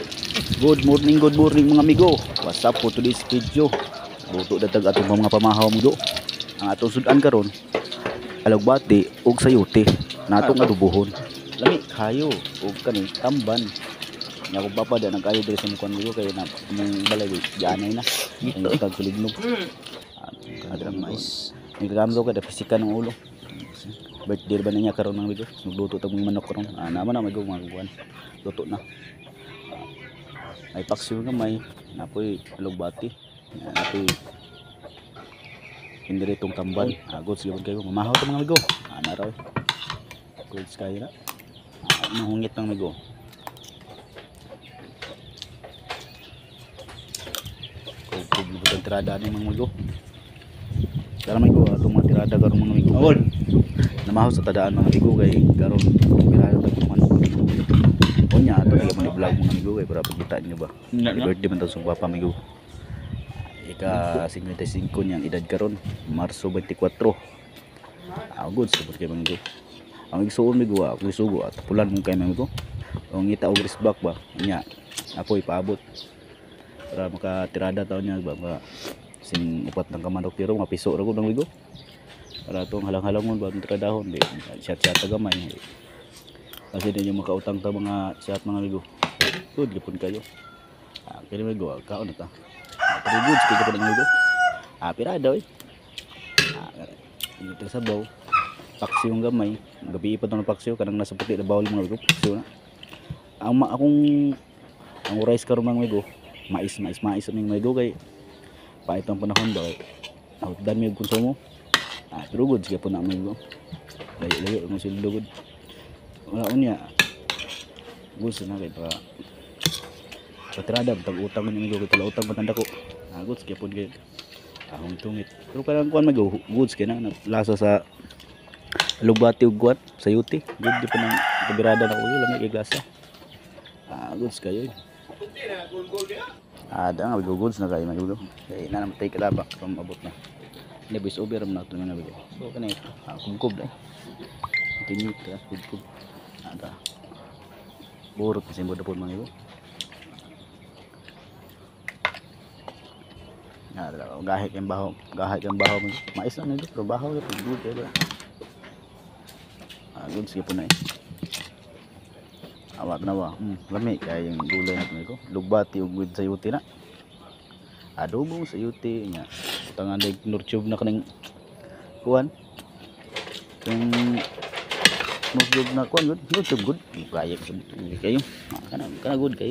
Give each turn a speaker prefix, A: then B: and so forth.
A: Good morning mga amigo. What's up for today's video? Luto datag atong mga pamahaw amigo. Ang atong sudan karon alagbati ug sayote natong adubohon. Lami kayo ug kani tamban. Nya ko papada nagkayo diri sa mukan amigo kay na mong balay dianay na. Ang tag sulignog. Kadang mais. Naggamlo ka da fisika ng ulo. Birthday ba niya karon mga amigo? Nagluto tag mga manok karon. Naman na amigo mga kuan. Luto na. May paksiw nga may napoy alugbati napoy indiretong tamban goods gawin kayo mamahaw ito mga amigo na raw goods kayo na mahungit ng amigo kung nabutang tirada na yung mga amigo kaya amigo itong mga tirada karon mga amigo namahaw sa tadaan mga amigo kay karon pirado tayo manok nya ato lagi man i-vlog mga amigo kay para pagkita niyo ba. Birthday man tayo sa papa amigo. Ika 55 niyang edad karon, Marso 24. Good support kay amigo. Ang igsuon amigo ako isugo at pulan mo kay amigo. Ang ngita og risbak ba nya apo ipaabot. Para makatirada taon niya ba sing upat ng kamanok pero mapiso ra gud amigo. Para tong halang-halangon ba tiradahon di chat-chat gamay. Kasi din yung makautang ta mga chat mga amigo. Good gipon kayo. Kaya amigo, kaon na ta. Pero good kaya gipon amigo. Pirada oy. Dito sa baw. Paksiw yung gamay. Gabi pa ng paksiw kanang nasa puti na bawal mga amigo. Paksiw na. Ang rice karon mga amigo. Mais aming amigo kay pa itong panahon daw. Dan mi konsumo. Pero good gipon na amigo. Layo mo sila good. Wala unya gusto na kay pa patrada tag utang ni amigo kay utang matanda ko goods kay pud kay ahong tungit pero kanang kuan mag goods kay na lasa sa lugbati ug kuan sayote good di pa nang tabirada na ko lami kay glasa goods kayo ada nga goods na kay amigo kay na namatay kalaba from abot na ni voice over man nato nga amigo so kanay kumkob dai tinik ka kumkob ada buruk kasi mo dapon mga ibo gahit yung bahaw mais na nito pero bahaw yung good diba good sige po na awak na ba lami kaya yung gulay natin ito lugbati yung with sayote na adobong sayote nya tangan day nurtube na kaning kuwan yung most good na kuan good YouTube good kayo sa kayo kana good kayo